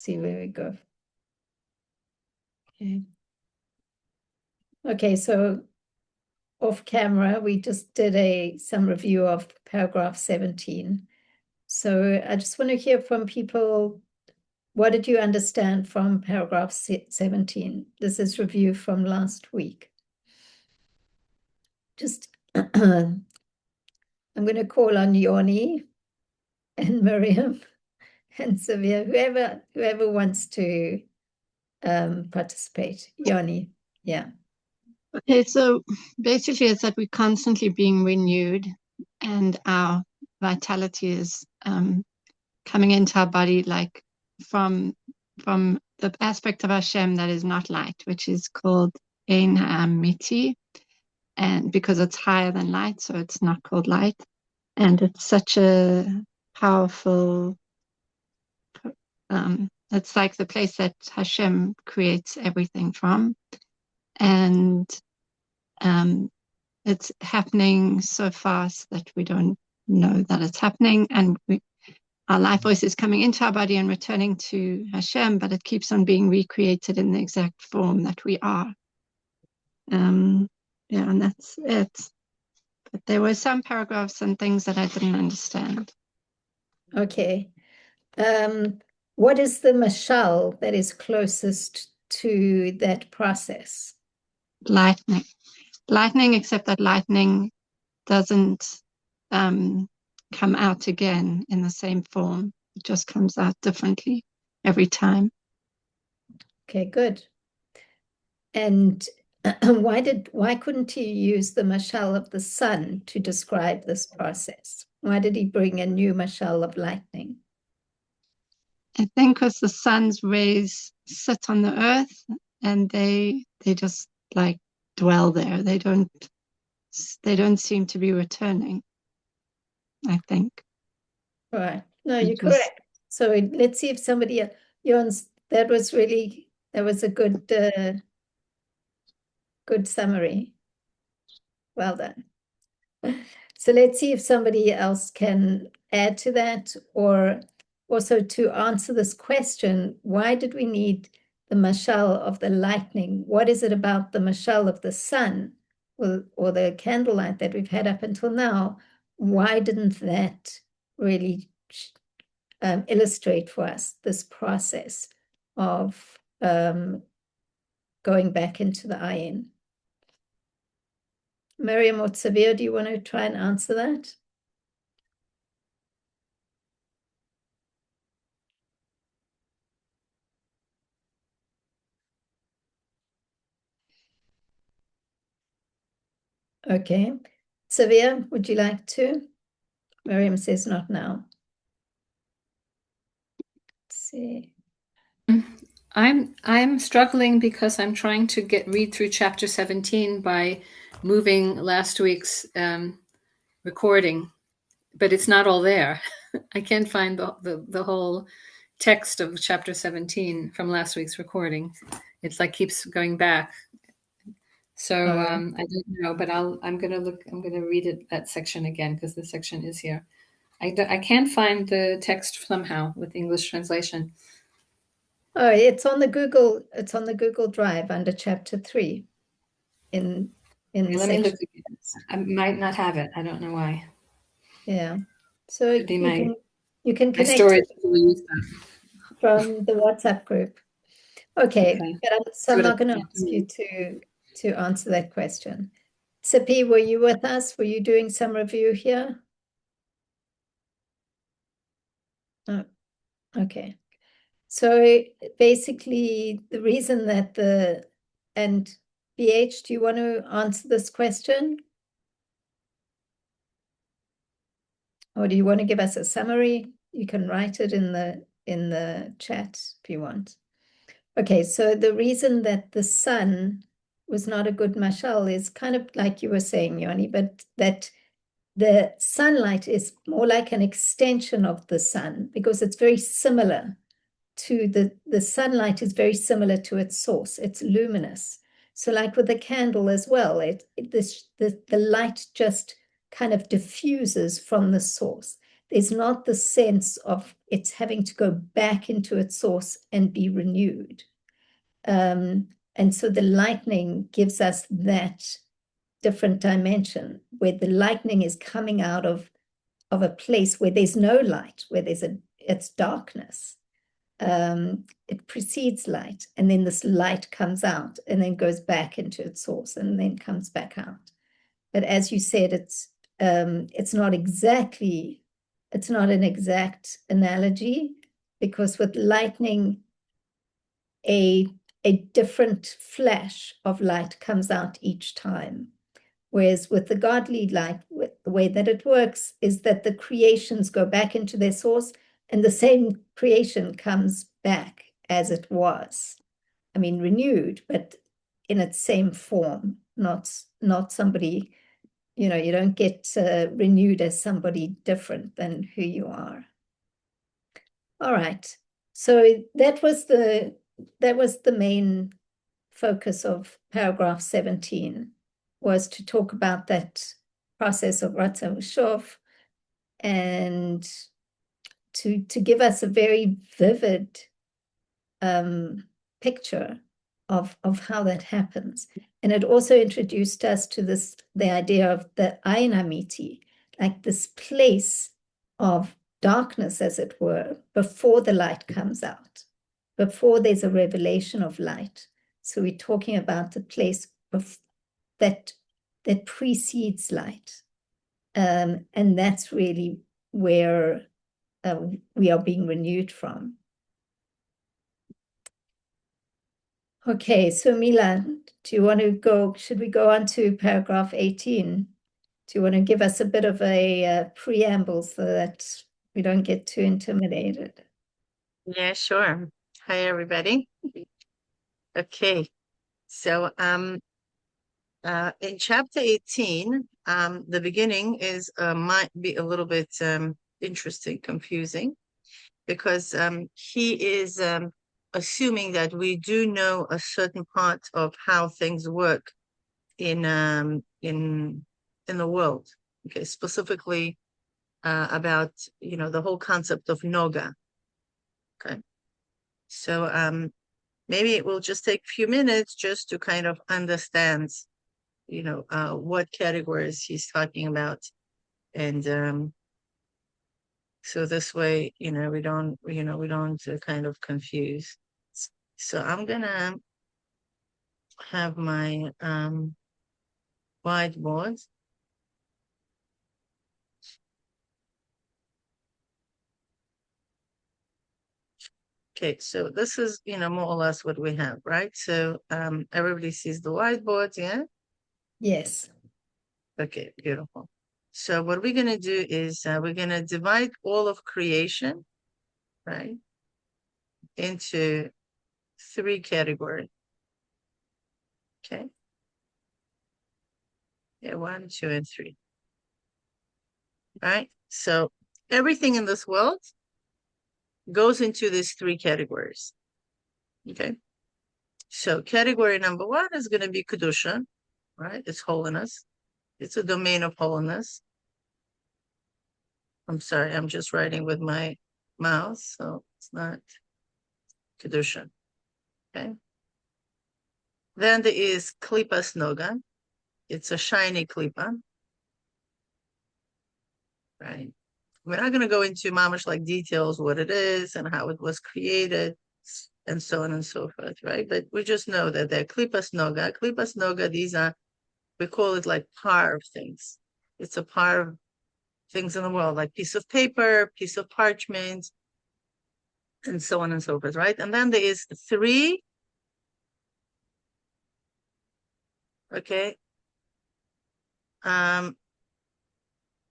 see where we go. Okay, so off camera, we just did some review of paragraph 17. So I just want to hear from people, what did you understand from paragraph 17? This is review from last week. Just, I'm going to call on Yoni and Miriam and Sylvia, whoever wants to participate. Yoni, yeah. Okay, so basically it's that we're constantly being renewed and our vitality is coming into our body like from the aspect of Hashem that is not light, which is called Ein Ha'amiti, and because it's higher than light, so it's not called light. And it's such a powerful, it's like the place that Hashem creates everything from. And it's happening so fast that we don't know that it's happening. And our life force is coming into our body and returning to Hashem, but it keeps on being recreated in the exact form that we are. Yeah, and that's it. But there were some paragraphs and things that I didn't understand. Okay. What is the mashal that is closest to that process? Lightning. Lightning, except that lightning doesn't come out again in the same form. It just comes out differently every time. Okay, good. And why couldn't he use the mashal of the sun to describe this process? Why did he bring a new mashal of lightning? I think because the sun's rays sit on the earth and they just like dwell there. They don't seem to be returning, I think. Right. No, you're correct. So let's see if somebody else, that was a good summary. Well done. So let's see if somebody else can add to that, or also to answer this question, why did we need the mashal of the lightning? What is it about the mashal of the sun or the candlelight that we've had up until now? Why didn't that really illustrate for us this process of going back into the ayin? Miriam or Tzavir, do you want to try and answer that? Okay. Tzavir, would you like to? Miriam says not now. Let's see. I'm struggling because I'm trying to read through chapter 17 by moving last week's recording, but it's not all there. I can't find the whole text of chapter 17 from last week's recording. It's like keeps going back. So I don't know, but I'm gonna read that section again because the section is here. I can't find the text somehow with English translation. Oh, it's on the Google Drive under chapter 3. In Let me section. look again. I might not have it. I don't know why. Yeah. So you can connect storage from the WhatsApp group. Okay. So I'm not going to ask you to answer that question. Sippy, were you with us? Were you doing some review here? Oh, okay. So basically the reason that and BH, do you want to answer this question? Or do you want to give us a summary? You can write it in the chat if you want. Okay, so the reason that the sun was not a good mashal is kind of like you were saying, Yoni, but that the sunlight is more like an extension of the sun because it's very similar to the sunlight is very similar to its source. It's luminous. So like with the candle as well, the light just kind of diffuses from the source. there's not the sense of it's having to go back into its source and be renewed. And so the lightning gives us that different dimension, where the lightning is coming out of a place where there's no light, where it's darkness. It precedes light, and then this light comes out and then goes back into its source and then comes back out. But as you said, it's not an exact analogy, because with lightning, a different flash of light comes out each time. Whereas with the godly light, the way that it works is that the creations go back into their source, and the same creation comes back as it was. I mean, renewed, but in its same form, not somebody, you don't get renewed as somebody different than who you are. All right. So that was the main focus of paragraph 17, was to talk about that process of Ratzon Shov, and to give us a very vivid picture of how that happens. And it also introduced us to the idea of the Ayin Amiti, like this place of darkness, as it were, before the light comes out, before there's a revelation of light. So we're talking about the place that precedes light. And that's really where we are being renewed from. Okay, so Mila, should we go on to paragraph 18? Do you want to give us a bit of a preamble so that we don't get too intimidated? Yeah, sure. Hi, everybody. Okay, so in chapter 18, the beginning might be a little bit interesting, confusing, because he is assuming that we do know a certain part of how things work in the world. Okay, specifically about the whole concept of noga. Okay, so maybe it will just take a few minutes just to kind of understand what categories he's talking about, and so this way we don't kind of confuse. So I'm gonna have my whiteboard. Okay, so this is more or less what we have, right? So everybody sees the whiteboard, yeah? Yes. Okay, beautiful. So what we're going to do is we're going to divide all of creation, right, into 3 categories. Okay. Yeah, 1, 2, and 3. Right? So everything in this world goes into these 3 categories. Okay. So category number 1 is going to be Kedusha, right? It's holiness. It's a domain of holiness. I'm sorry, I'm just writing with my mouse, so it's not Kedusha. Okay. Then there is Klipas Noga. It's a shiny klipa. Right. We're not going to go into mamish like details, what it is and how it was created and so on and so forth, right? But we just know that they're klipas noga. Klipas noga, these are, we call it like par of things. It's a par of things in the world, like piece of paper, piece of parchment, and so on and so forth, right? And then there is 3, okay,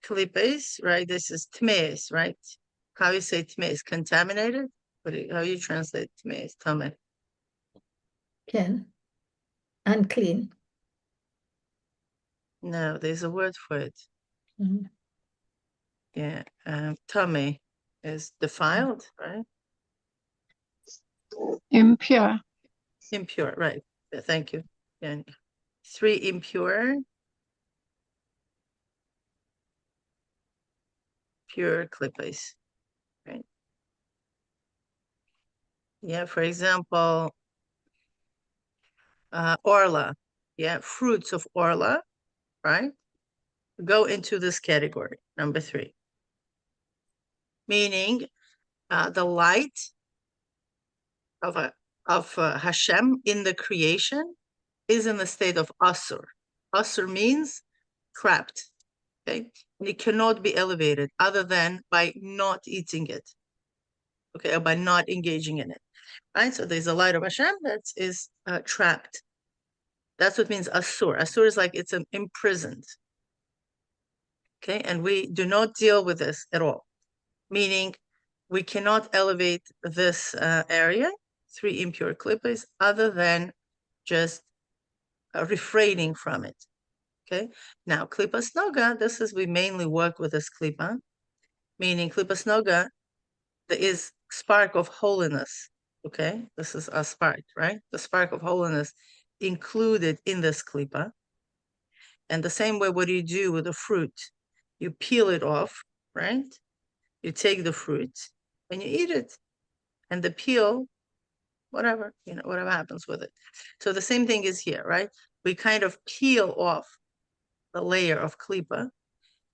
klipes, right? This is tmeis, right? How you say tmeis? Contaminated? How you translate tmeis? Tame. Ken. Unclean. No, there's a word for it. Mm-hmm. Yeah, tame is defiled, right? Impure. Impure, right. Thank you. And 3 impure. pure clippers, right? Yeah, for example, orla, yeah, fruits of orla, right? Go into this category, number 3. Meaning the light of Hashem in the creation is in the state of asur. Asur means trapped, okay? And it cannot be elevated other than by not eating it, okay, or by not engaging in it, right? So there's a light of Hashem that is trapped. That's what means asur. Asur is like it's imprisoned, okay? And we do not deal with this at all, meaning we cannot elevate this area, 3 impure klippas, other than just refraining from it, okay? Now, klippas noga, this is, we mainly work with this klippa, meaning klippas noga, there is spark of holiness, okay? This is a spark, right? The spark of holiness included in this klippa. And the same way, what do you do with the fruit? You peel it off, right? You take the fruit and you eat it. And the peel, whatever, whatever happens with it. So the same thing is here, right? We kind of peel off the layer of klipa,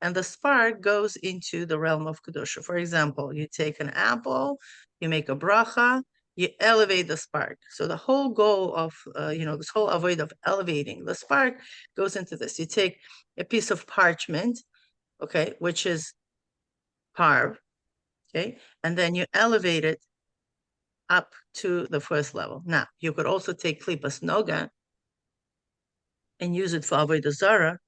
and the spark goes into the realm of kedusha. For example, you take an apple, you make a bracha, you elevate the spark. So the whole goal of, this whole avoid of elevating the spark goes into this. You take a piece of parchment, okay, which is parv, okay, and then you elevate it up to the first level. Now, you could also take klipas noga and use it for avodah zara.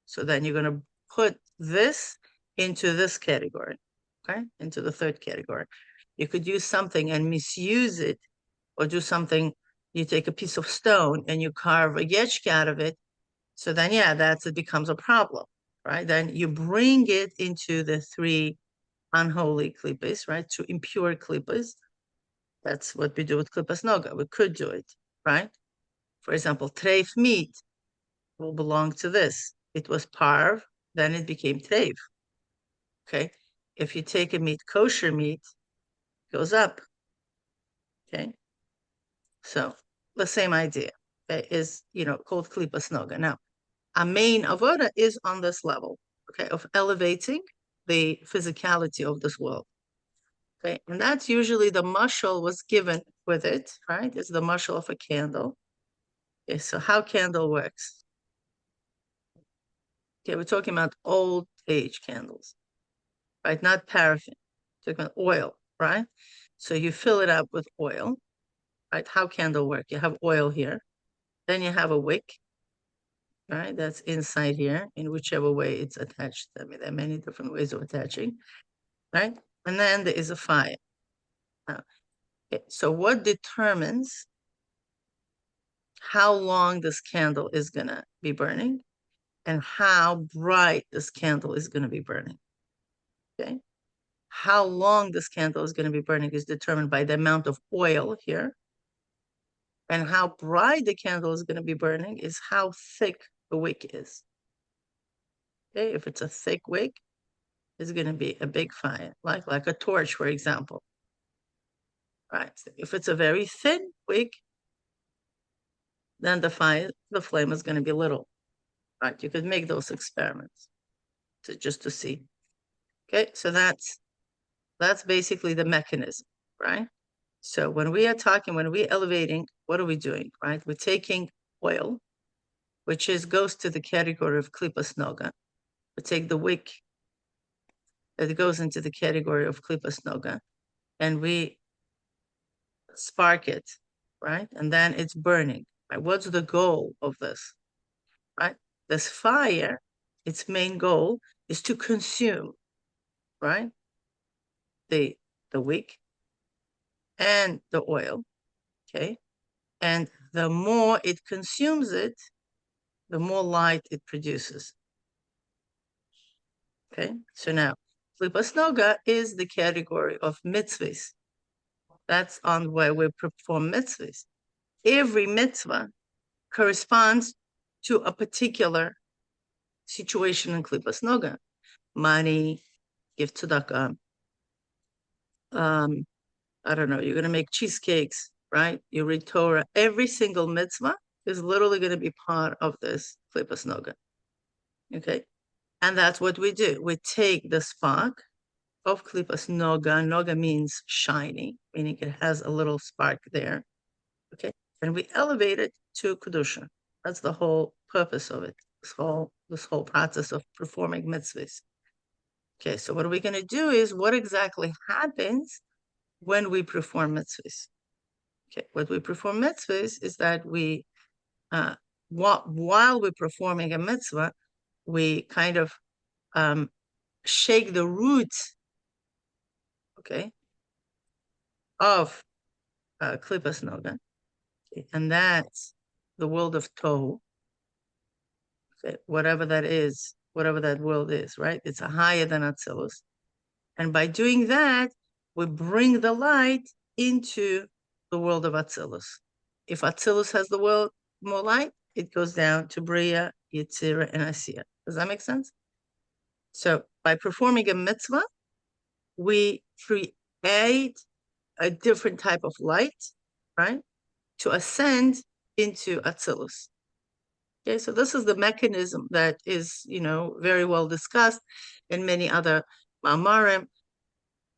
So then you're going to put this into this category, okay, into the 3rd category. You could use something and misuse it, or do something. You take a piece of stone and you carve a yechke out of it. So then, yeah, it becomes a problem, right? Then you bring it into the 3 unholy klippas, right? 2 impure klippas. That's what we do with klipas noga. We could do it, right? For example, treif meat will belong to this. It was parv, then it became treif. Okay. If you take a meat, kosher meat, it goes up. Okay. So the same idea is, called klipas noga. Now, our main avoda is on this level, okay, of elevating the physicality of this world. Okay, and that's usually the mashal was given with it, right? It's the mashal of a candle. Okay, so how candle works? Okay, we're talking about old age candles, right? Not paraffin. We're talking about oil, right? So you fill it up with oil, right? How candle work? You have oil here, then you have a wick, right? That's inside here, in whichever way it's attached. I mean, there are many different ways of attaching, right? And then there is a fire. Now, okay, so what determines how long this candle is going to be burning and how bright this candle is going to be burning? Okay. How long this candle is going to be burning is determined by the amount of oil here. And how bright the candle is going to be burning is how thick the wick is. Okay. If it's a thick wick, it's going to be a big fire, like a torch, for example. Right. If it's a very thin wick, then the flame is going to be little. Right. You could make those experiments just to see. Okay. So that's basically the mechanism, right? So when we are talking, when we're elevating, what are we doing, right? We're taking oil, which goes to the category of klipas noga. We take the wick that goes into the category of klipas noga, and we spark it, right? And then it's burning, right? What's the goal of this, right? This fire, its main goal is to consume, right? The wick and the oil, okay? And the more it consumes it, the more light it produces. Okay, so now, klipas noga is the category of mitzvahs. That's on where we perform mitzvahs. Every mitzvah corresponds to a particular situation in klipas noga. Money, give tzedakah. I don't know, you're going to make cheesecakes, right? You read Torah. Every single mitzvah is literally going to be part of this klipas noga. Okay? And that's what we do. We take the spark of klipas noga. Noga means shiny, meaning it has a little spark there. Okay? And we elevate it to kedusha. That's the whole purpose of it. This whole process of performing mitzvahs. Okay, so what we're going to do is what exactly happens when we perform mitzvahs. Okay, what we perform mitzvahs is that we, while we're performing a mitzvah, we kind of shake the roots, okay, of klipas noga, okay, and that's the world of tohu. Okay, whatever that is, whatever that world is, right? It's a higher than Atzilus. And by doing that, we bring the light into the world of Atzilus. If Atzilus has the world more light, it goes down to Bria, Yetzirah, and Asiya. Does that make sense? So by performing a mitzvah, we create a different type of light, right? To ascend into Atzilus. Okay, so this is the mechanism that is, very well discussed in many other Ma'amarim.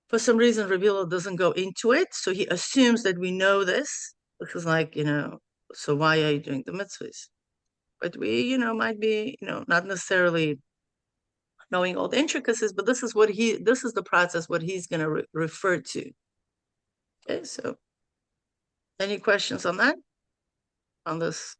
For some reason, Rabbi doesn't go into it, so he assumes that we know this, because so why are you doing the mitzvahs? But we, might be, not necessarily knowing all the intricacies, but this is the process, what he's going to refer to. Okay, so any questions on that? On this?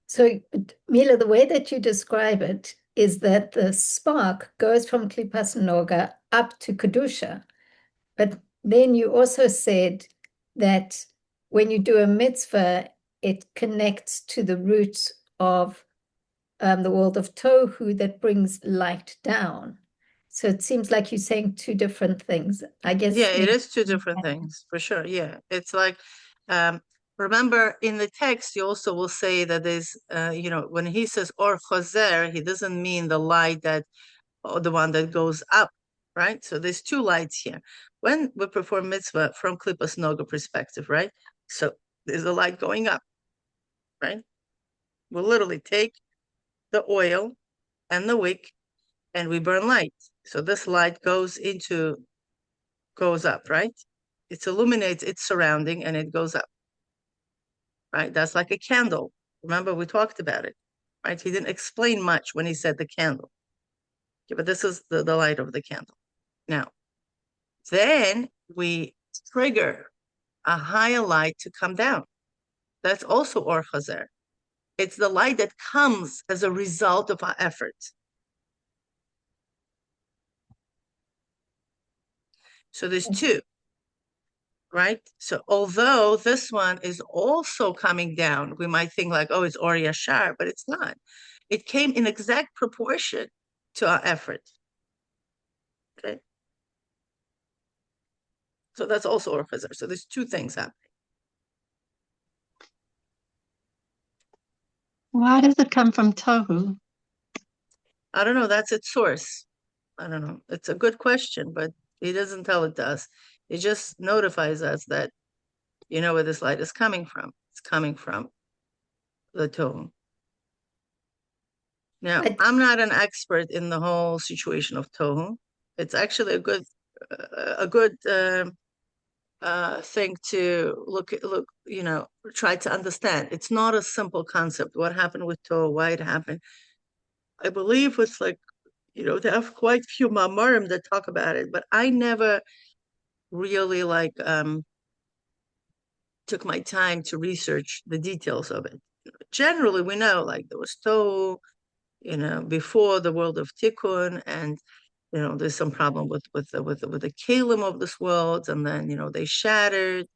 So, Mila, the way that you describe it is that the spark goes from klipas noga up to kedusha, but then you also said that when you do a mitzvah, it connects to the roots of the world of tohu that brings light down. So it seems like you're saying two different things. I guess. Yeah, it is two different things for sure. Yeah, it's like, remember in the text, you also will say that there's, when he says or choser, he doesn't mean the light or the one that goes up, right? So there's two lights here. When we perform mitzvah from klipas noga perspective, right? So there's a light going up, right? We'll literally take the oil and the wick and we burn light. So this light goes up, right? It illuminates its surrounding and it goes up, right? That's like a candle. Remember, we talked about it, right? He didn't explain much when he said the candle. Okay, but this is the light of the candle. Now, then we trigger a higher light to come down. That's also Or Chazer. It's the light that comes as a result of our efforts. So there's two, right? So although this one is also coming down, we might think like, oh, it's Or Yashar, but it's not. It came in exact proportion to our effort. Okay. So that's also Or Chazer. So there's two things happening. Why does it come from tohu? I don't know. That's its source. I don't know. It's a good question, but he doesn't tell it to us. He just notifies us that you know where this light is coming from. It's coming from the tohu. Now, I'm not an expert in the whole situation of tohu. It's actually a good thing to look, try to understand. It's not a simple concept. What happened with tohu, why it happened. I believe it's like, they have quite a few ma'amarim that talk about it, but I never really took my time to research the details of it. Generally, we know like there was tohu, before the world of tikkun, and there's some problem with the kalim of this world, and then they shattered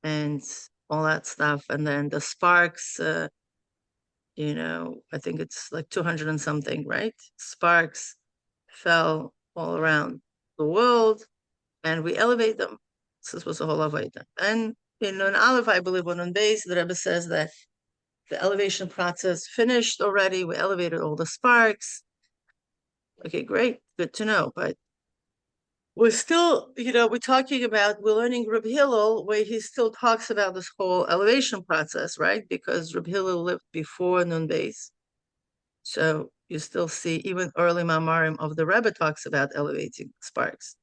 and all that stuff, and then the sparks. I think it's like 200 and something, right? Sparks fell all around the world, and we elevate them. This was a whole avodah. And in Nun Aleph, I believe, on Nun Beis, the Rebbe says that the elevation process finished already. We elevated all the sparks. Okay, great, good to know. But we're still, we're talking about, we're learning Reb Hillel, where he still talks about this whole elevation process, right? Because Reb Hillel lived before Nun Beis. So you still see even early Mamarim of the Rebbe talks about elevating sparks.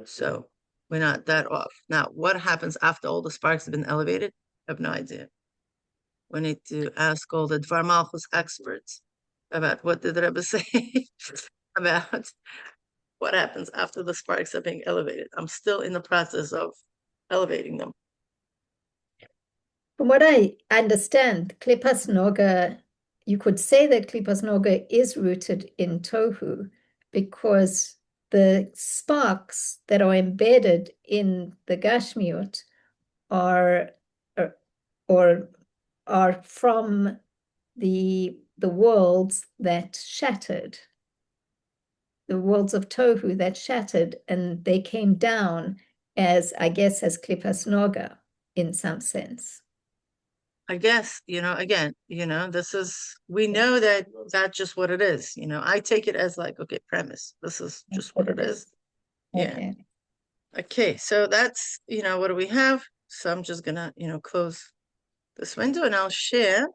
So we're not that off. Now, what happens after all the sparks have been elevated? I have no idea. We need to ask all the Dvar Malchus experts about what did the Rebbe say about what happens after the sparks are being elevated. I'm still in the process of elevating them. From what I understand, Klipas Noga, you could say that Klipas Noga is rooted in Tohu because the sparks that are embedded in the Gashmiut are from the worlds that shattered, the worlds of Tohu that shattered, and they came down as, I guess, as Klipas Noga in some sense. I guess, again, this is, we know that that's just what it is. I take it as like, okay, premise. This is just what it is. Yeah. Okay, so that's, what do we have? So I'm just gonna, close this window and I'll share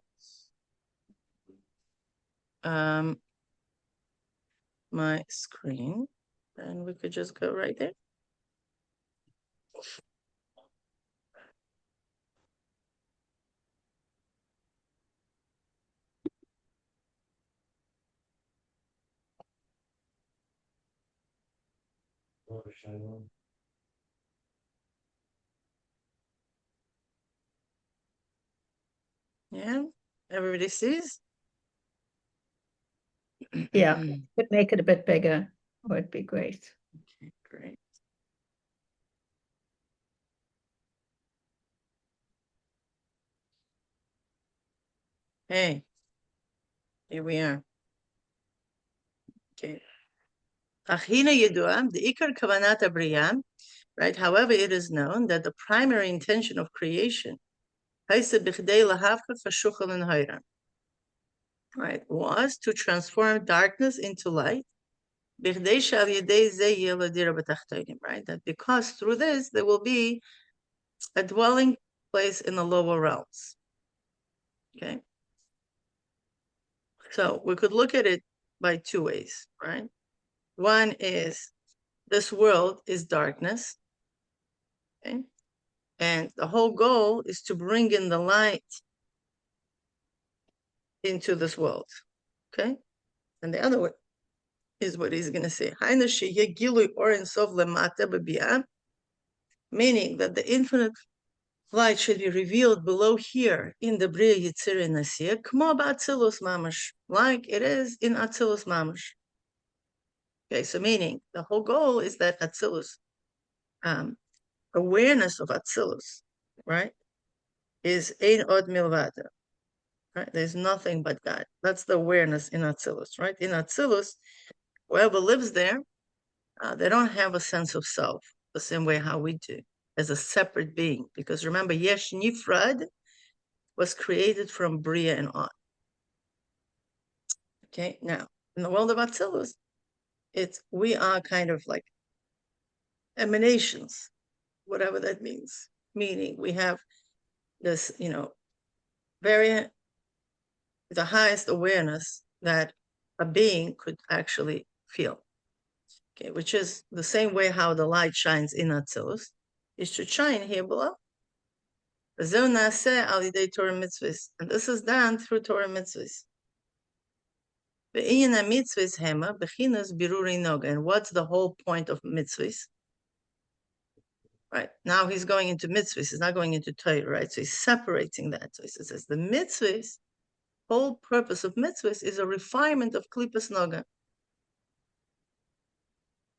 my screen, and we could just go right there. Yeah, everybody sees? Yeah, could make it a bit bigger would be great. Okay, great. Hey, here we are. Okay. Achina Yedua, the Ikar Kavanat Abriyam, right? However, it is known that the primary intention of creation, right, was to transform darkness into light, right? That because through this there will be a dwelling place in the lower realms. Okay. So we could look at it by two ways, right? One is this world is darkness, okay? And the whole goal is to bring in the light into this world, okay? And the other way is what he's going to say. Meaning that the infinite light should be revealed below here in the Bria Yitzir Nasir, kmo ba'atzilus mamash, like it is in Atzilus mamash. Okay, so meaning the whole goal is that Atzilus, awareness of Atzilus, right, is ein od milvada, right? There's nothing but God. That's the awareness in Atzilus, right? In Atzilus, whoever lives there, they don't have a sense of self the same way how we do, as a separate being. Because remember, Yesh Nifrad was created from Bria and on. Okay, now, in the world of Atzilus, we are kind of like emanations, whatever that means. Meaning we have this, the highest awareness that a being could actually feel. Okay, which is the same way how the light shines in Atzilus, it should shine here below. And this is done through Torah mitzvahs. And what's the whole point of mitzvahs? Right, now he's going into mitzvahs, he's not going into Torah, right? So he's separating that. So he says the mitzvahs, whole purpose of mitzvahs is a refinement of klipas noga.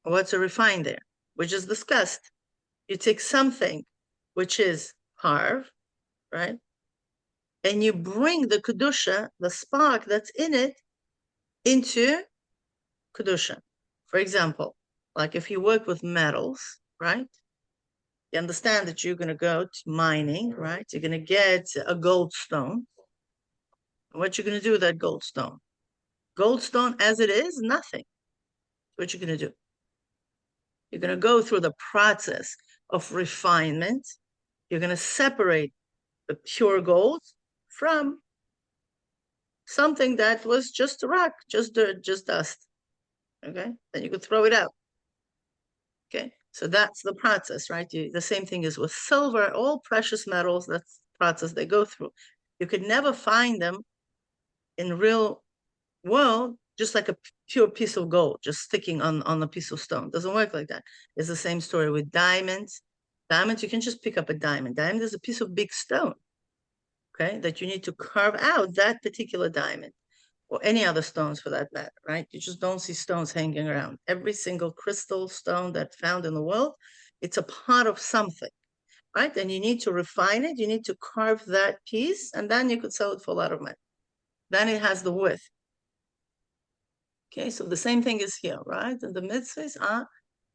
What's a refine there? Which is discussed. You take something which is harv, right? And you bring the kedusha, the spark that's in it, into kedusha. For example, like if you work with metals, right? You understand that you're going to go to mining, right? You're going to get a gold stone. What you're going to do with that gold stone? Gold stone as it is, nothing. What you're going to do? You're going to go through the process of refinement. You're going to separate the pure gold from something that was just a rock, just dirt, just dust. Okay, then you could throw it out. Okay, so that's the process, right? The same thing is with silver, all precious metals, that's the process they go through. You could never find them in real world, just like a pure piece of gold, just sticking on a piece of stone. Doesn't work like that. It's the same story with diamonds. Diamonds, you can just pick up a diamond. Diamond is a piece of big stone, okay, that you need to carve out that particular diamond, or any other stones for that matter, right? You just don't see stones hanging around. Every single crystal stone that's found in the world, it's a part of something, right? And you need to refine it. You need to carve that piece, and then you could sell it for a lot of money. Then it has the width. Okay, so the same thing is here, right? And the mitzvahs are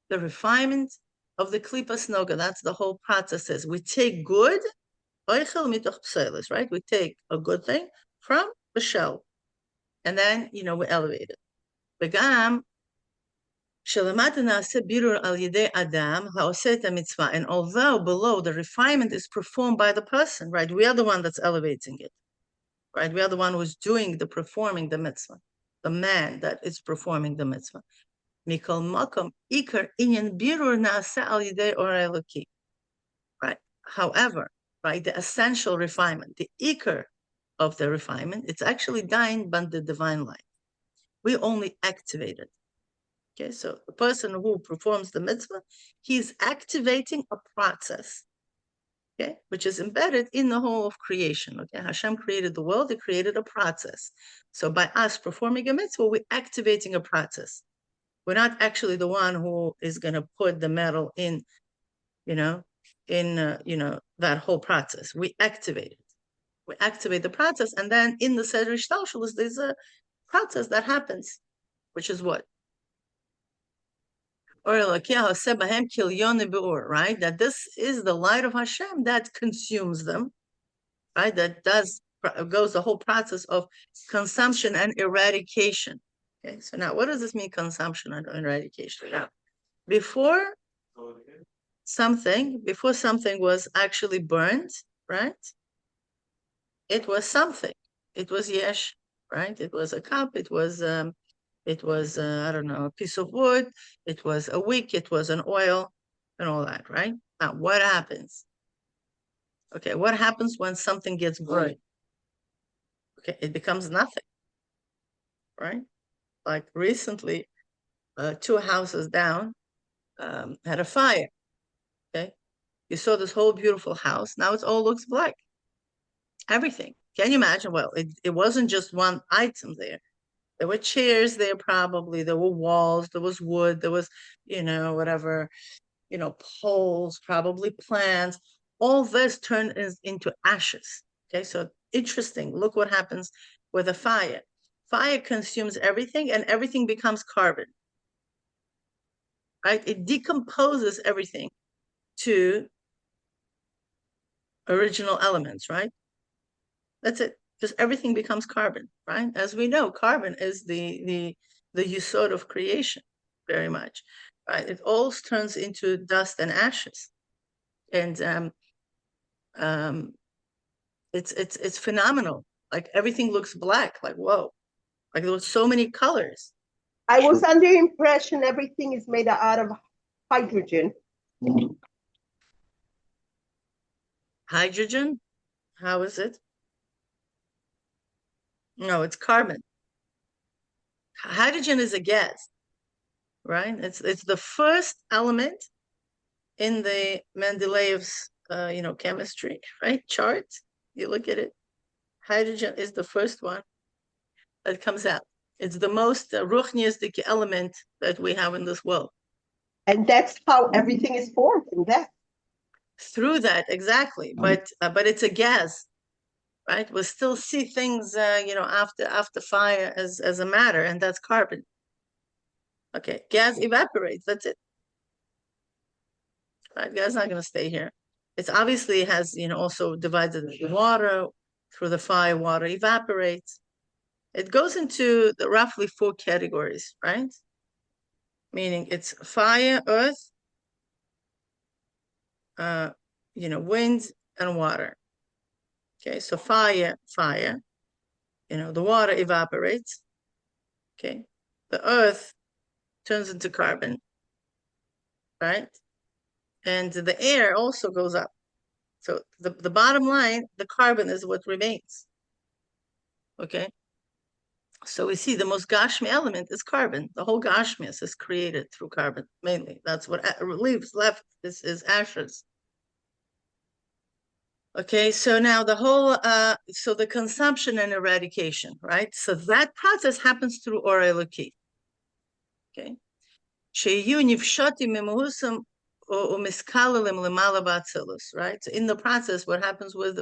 the refinement of the klipas noga. That's the whole process is. We take good, right? We take a good thing from the shell, and then, we elevate it. וגם שלמטה נעשה בירור על ידי אדם העושה את המצווה, and although below the refinement is performed by the person, right? We are the one that's elevating it, right? We are the one who's performing the mitzvah, the man that is performing the mitzvah. Mikol makom ikar inyan birur na'aseh al yedei or eloki. Right. However, right, the essential refinement, the ikar of the refinement, it's actually done by the divine light. We only activate it. Okay, so the person who performs the mitzvah, he's activating a process, okay, which is embedded in the whole of creation. Okay, Hashem created the world, he created a process. So by us performing a mitzvah, we're activating a process. We're not actually the one who is going to put the metal in, that whole process. We activate it. We activate the process, and then in the Seder Shtalshelus, there's a process that happens, which is what? Right? That this is the light of Hashem that consumes them, right? That goes the whole process of consumption and eradication. Okay, so now what does this mean, consumption and eradication? Now, before something was actually burned, right? It was something. It was yesh, right? It was a cup. It was I don't know, a piece of wood. It was a wick. It was an oil, and all that, right? Now, what happens? Okay, what happens when something gets burned? Okay, it becomes nothing, right? Like recently, 2 houses down had a fire. Okay, you saw this whole beautiful house. Now it all looks black. Everything. Can you imagine? Well, it wasn't just one item there. There were chairs there, probably. There were walls. There was wood. There was, whatever, poles, probably plants. All this turned into ashes. Okay, so interesting. Look what happens with a fire. Fire consumes everything, and everything becomes carbon. Right? It decomposes everything to original elements, right? That's it. Just everything becomes carbon, right? As we know, carbon is the yesod of creation, very much, right? It all turns into dust and ashes, and it's phenomenal. Like everything looks black. Like whoa, like there was so many colors. I was under the impression everything is made out of hydrogen. Hydrogen? How is it? No, it's carbon. Hydrogen is a gas, right? It's the first element in the Mendeleev's chemistry, right? Chart. You look at it. Hydrogen is the first one that comes out. It's the most ruchniistic element that we have in this world. And that's how everything is formed in that. Through that, exactly. But it's a gas. Right, we still see things, after fire as a matter, and that's carbon. Okay, gas evaporates. That's it. right? God's not going to stay here. It's obviously has, also divided into water. Through the fire, water evaporates. It goes into the roughly 4 categories, right? Meaning it's fire, earth, wind, and water. Okay, so fire, the water evaporates. Okay, the earth turns into carbon, right? And the air also goes up. So the bottom line, the carbon is what remains. Okay, so we see the most Gashmi element is carbon. The whole Gashmias is created through carbon, mainly. That's what leaves left is ashes. Okay, so now the whole, so the consumption and eradication, right? So that process happens through Or Eloki. Okay. Right? So in the process, what happens with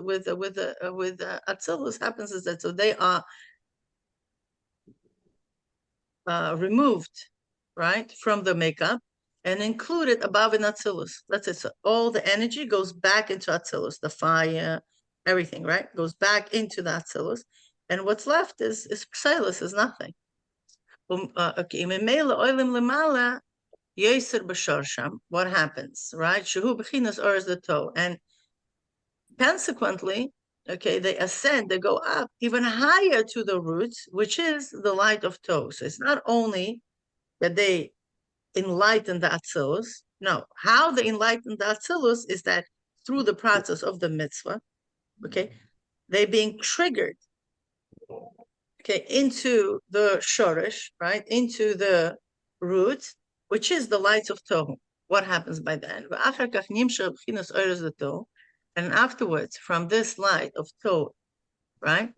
Atzilus happens is that so they are removed, right, from the makeup and included above in Atzilus. That's it. So all the energy goes back into Atzilus, the fire, everything, right, goes back into the Atzilus, and what's left is Psilus, is nothing. Okay, what happens, right? Shehu b'chinas or is the toe, and consequently, okay, they ascend, they go up even higher to the roots, which is the light of toe. So it's not only that they enlighten the Atzilus. No, how they enlighten the Atzilus is that through the process of the mitzvah, okay, they're being triggered, okay, into the shorish, right, into the root, which is the lights of Tohu. What happens by then? And afterwards, from this light of Tohu, right,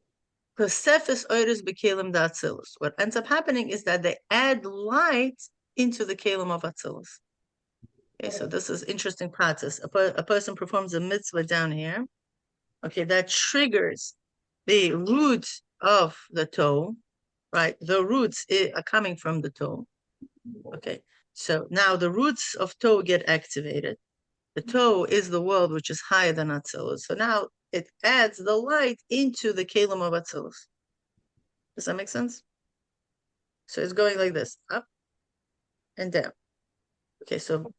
what ends up happening is that they add light into the Kalim of Atzilus. Okay, so this is interesting process. A person performs a mitzvah down here. Okay, that triggers the roots of the toe, right? The roots are coming from the toe. Okay, so now the roots of toe get activated. The toe is the world which is higher than Atzilus. So now it adds the light into the Kalim of Atzilus. Does that make sense? So it's going like this, up and down. Okay, so,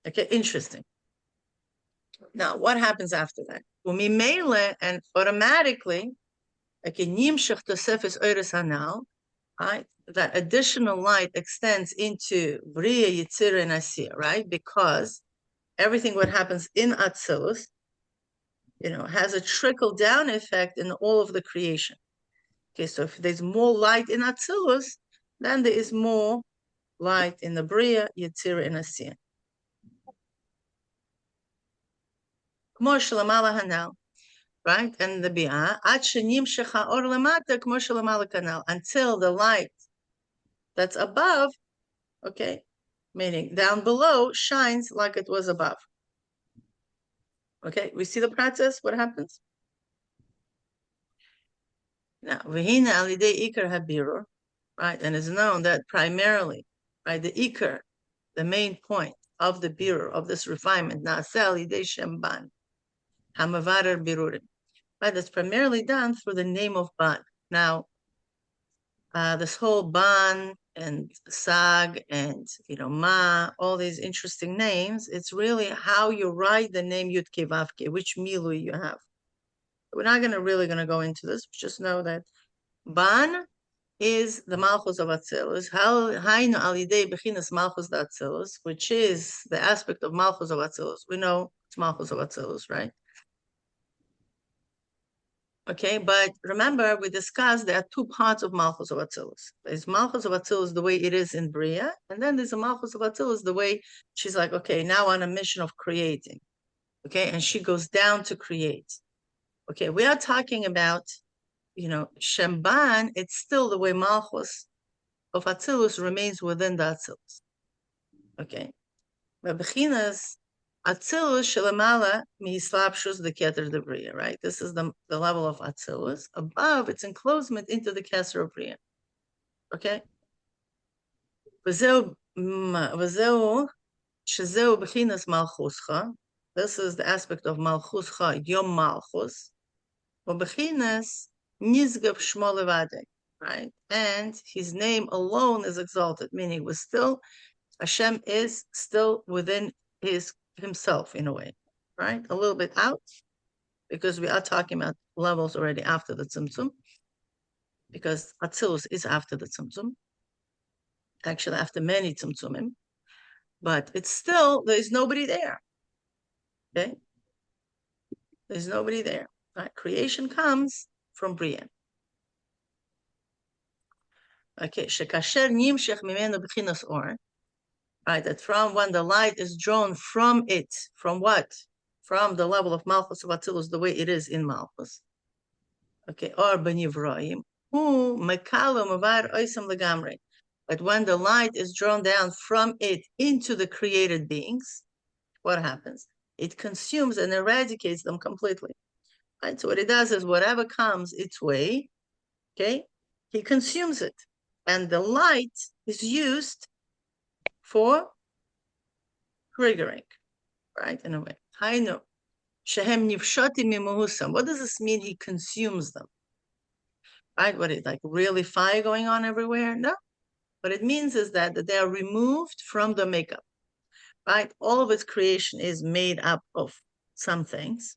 okay, interesting. Now, what happens after that? And automatically, okay, right? That additional light extends into Bria, Yitzira, and Asir, right? Because everything what happens in Atzilus, has a trickle-down effect in all of the creation. Okay, so if there's more light in Atzilus, then there is more light in the Bria, Yitzira, and Asir. Right? And the Bia, until the light that's above, okay, meaning down below, shines like it was above. Okay, we see the process, what happens? Now, Vihina alidei ikar habirur, right? And it's known that primarily, right, the ikar, the main point of the birur, of this refinement, na'aseh alidei shemban, hamavarer birurim. Right, that's primarily done through the name of Ban. Now, this whole Ban and Sag and Ma, all these interesting names, it's really how you write the name Yud Ke Vav Ke, which Milui you have. We're not really going to go into this. Just know that Ban is the Malchus of Atzilus, Hainu Alidei Bechinas Malchus da Atzilus, which is the aspect of Malchus of Atzilus. We know it's Malchus of Atzilus, right? Okay, but remember, we discussed there are 2 parts of Malchus of Atzilus. There's Malchus of Atzilus the way it is in Bria, and then there's a Malchus of Atzilus the way she's like, okay, now on a mission of creating. Okay, and she goes down to create. Okay, we are talking about, Shemban, it's still the way Malchus of Atzilus remains within the Atzilus. Okay, but Bechinas Atzilus shelamala mihislapshus the keter de bria, right? This is the level of Atzilus. Above, its enclosement into the keter of bria. Okay? V'zeu Shezeu b'chinas malchuscha. This is the aspect of malchuscha, yom malchus. B'chinas nizgav shmo levade, right? And his name alone is exalted, meaning was still, Hashem is still within himself in a way, right? A little bit out, because we are talking about levels already after the tzimtzum, because Atzilus is after the tzimtzum, actually after many tzimtzumim, but it's still, there's nobody there, okay? There's nobody there, right? Creation comes from Bria. Okay, shekasher nimshech mimenu b'chinas or, right, that from when the light is drawn from it, from what? From the level of Malchus of Atzilus, the way it is in Malchus. Okay, or b'nivroim, hu mekalo mavar oisam legamre. But when the light is drawn down from it into the created beings, what happens? It consumes and eradicates them completely. Right? So what it does is whatever comes its way, okay, he consumes it. And the light is used for triggering, right, in a way. I know. Shehem nivshoti mimuhusam. What does this mean? He consumes them. Right? What is like really fire going on everywhere? No. What it means is that they are removed from the makeup. Right? All of its creation is made up of some things.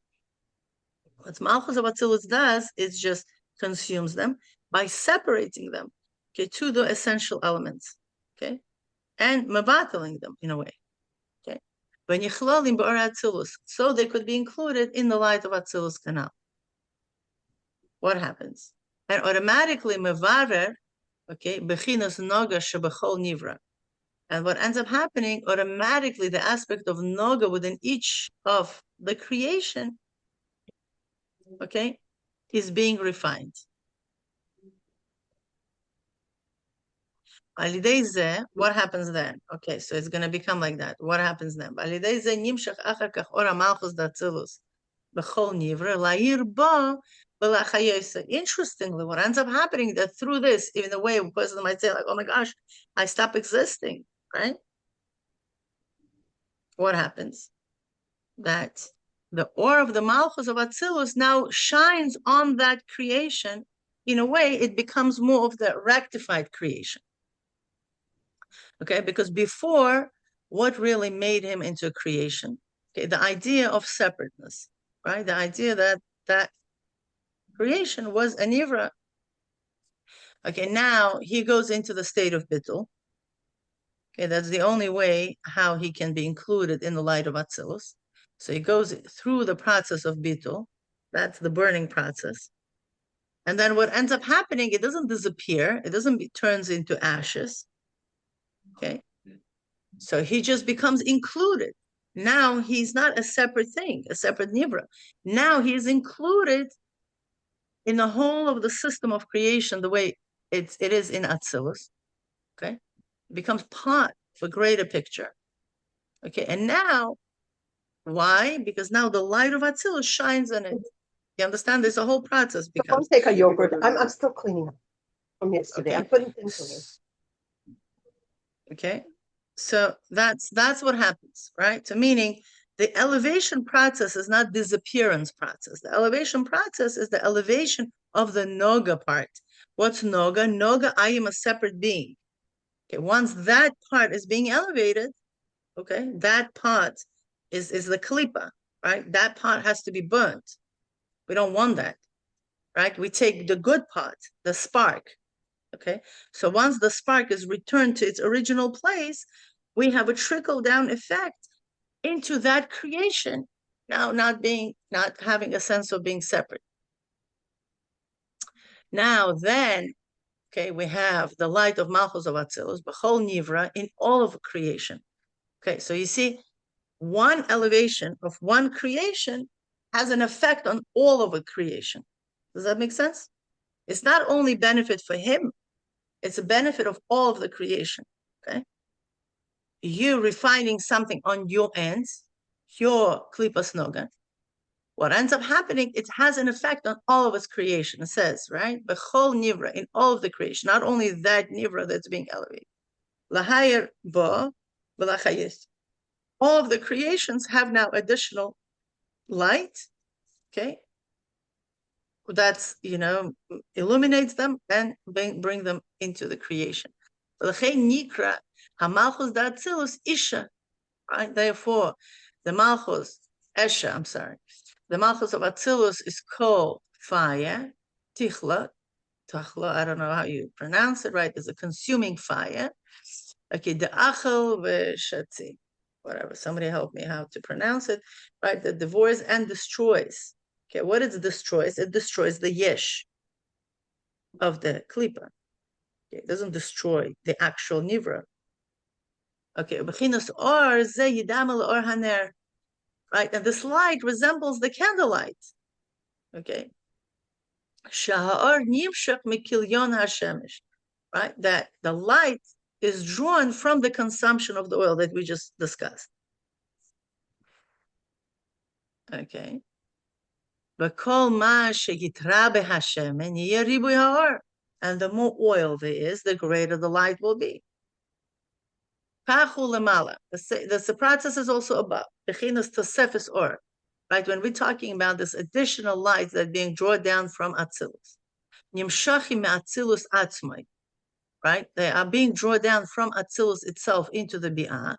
What Malchus of Atzilus does is just consumes them by separating them, okay, to the essential elements, okay, and mabataling them in a way, okay. So they could be included in the light of Atzilus canal. What happens? And automatically mevarer, okay, bechinas noga shebechol nivra. And what ends up happening, automatically the aspect of noga within each of the creation, okay, is being refined. What happens then? Okay, so it's going to become like that. What happens then? Interestingly, what ends up happening that through this, even the way a person might say, like, oh my gosh, I stop existing, right? What happens? That the aura of the Malchus of Atzilus now shines on that creation. In a way, it becomes more of the rectified creation. Okay, because before, what really made him into a creation? Okay, the idea of separateness, right? The idea that that creation was a nivra. Okay, now he goes into the state of bittul. Okay, that's the only way how he can be included in the light of Atzilus. So he goes through the process of bittul. That's the burning process. And then what ends up happening, it doesn't disappear. It doesn't turns into ashes. Okay. So he just becomes included. Now he's not a separate thing, a separate nivra. Now he is included in the whole of the system of creation, the way it is in Atzilus. Okay. It becomes part of a greater picture. Okay. And now, why? Because now the light of Atzilus shines on it. You understand? There's a whole process. Don't take a yogurt. I'm still cleaning up from yesterday. Okay. I'm putting things away. Okay. So that's what happens, right? So meaning the elevation process is not disappearance process. The elevation process is the elevation of the noga part. What's noga? Noga, I am a separate being. Okay, once that part is being elevated, okay, that part is the klipa, right? That part has to be burnt. We don't want that, right? We take the good part, the spark, okay? So once the spark is returned to its original place, we have a trickle-down effect into that creation, now not having a sense of being separate. Now then, okay, we have the light of Malchus of Atzilus, B'chol Nivra, in all of creation. Okay, so you see, one elevation of one creation has an effect on all of a creation. Does that make sense? It's not only benefit for him, it's a benefit of all of the creation, okay? You refining something on your ends, your klipas noga, what ends up happening, it has an effect on all of its creation. It says, right? B'chol nivra, in all of the creation, not only that nivra that's being elevated. Lahayir bo v'lachayis. all of the creations have now additional light, okay? That's, illuminates them and bring them into the creation. Nikra Hamalchus da Atzilus Isha. Right? Therefore, the Malchus, the Malchus of Atzilus is called fire, Tichla, I don't know how you pronounce it, right? It's a consuming fire. Okay, the Achel v'Shatzi, whatever, somebody help me how to pronounce it, right? That devours and destroys. Okay, what it destroys? It destroys the yesh of the klipa. Okay, it doesn't destroy the actual nivra. Okay, bechinas or ze yidamel or haner, right? And this light resembles the candlelight. Okay, shahar nimshach mikilyon hashemish, right? That the light is drawn from the consumption of the oil that we just discussed. Okay. And the more oil there is, the greater the light will be. The process is also above. Right? When we're talking about this additional light that's being drawn down from Atzilus. Right? They are being drawn down from Atzilus itself into the Bi'ah.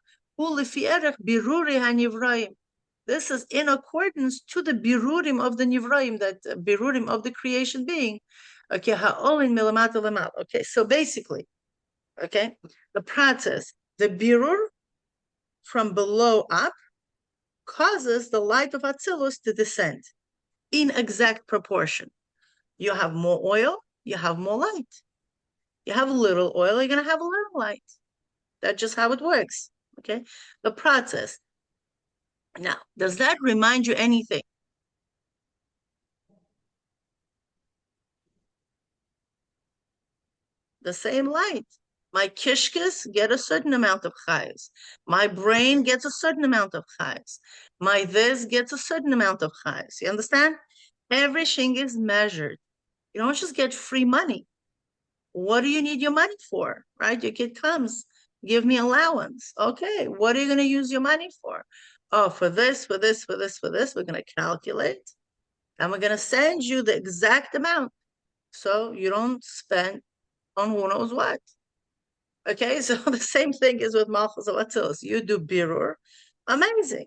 This is in accordance to the birurim of the nivraim, that birurim of the creation being. Okay, ha'olin milamata lamata. Okay, so basically, okay, the process, the birur from below up causes the light of Atzilus to descend in exact proportion. You have more oil, you have more light. You have a little oil, you're going to have a little light. That's just how it works. Okay, the process. Now, does that remind you anything? The same light. My kishkis get a certain amount of chayes. My brain gets a certain amount of chayes. My this gets a certain amount of chayes. You understand? Everything is measured. You don't just get free money. What do you need your money for? Right? Your kid comes, give me allowance. Okay, what are you going to use your money for? Oh, for this, for this, for this, for this. We're going to calculate. And we're going to send you the exact amount. So you don't spend on who knows what. Okay, so the same thing is with Malchus of Atzilus. You do birur, amazing.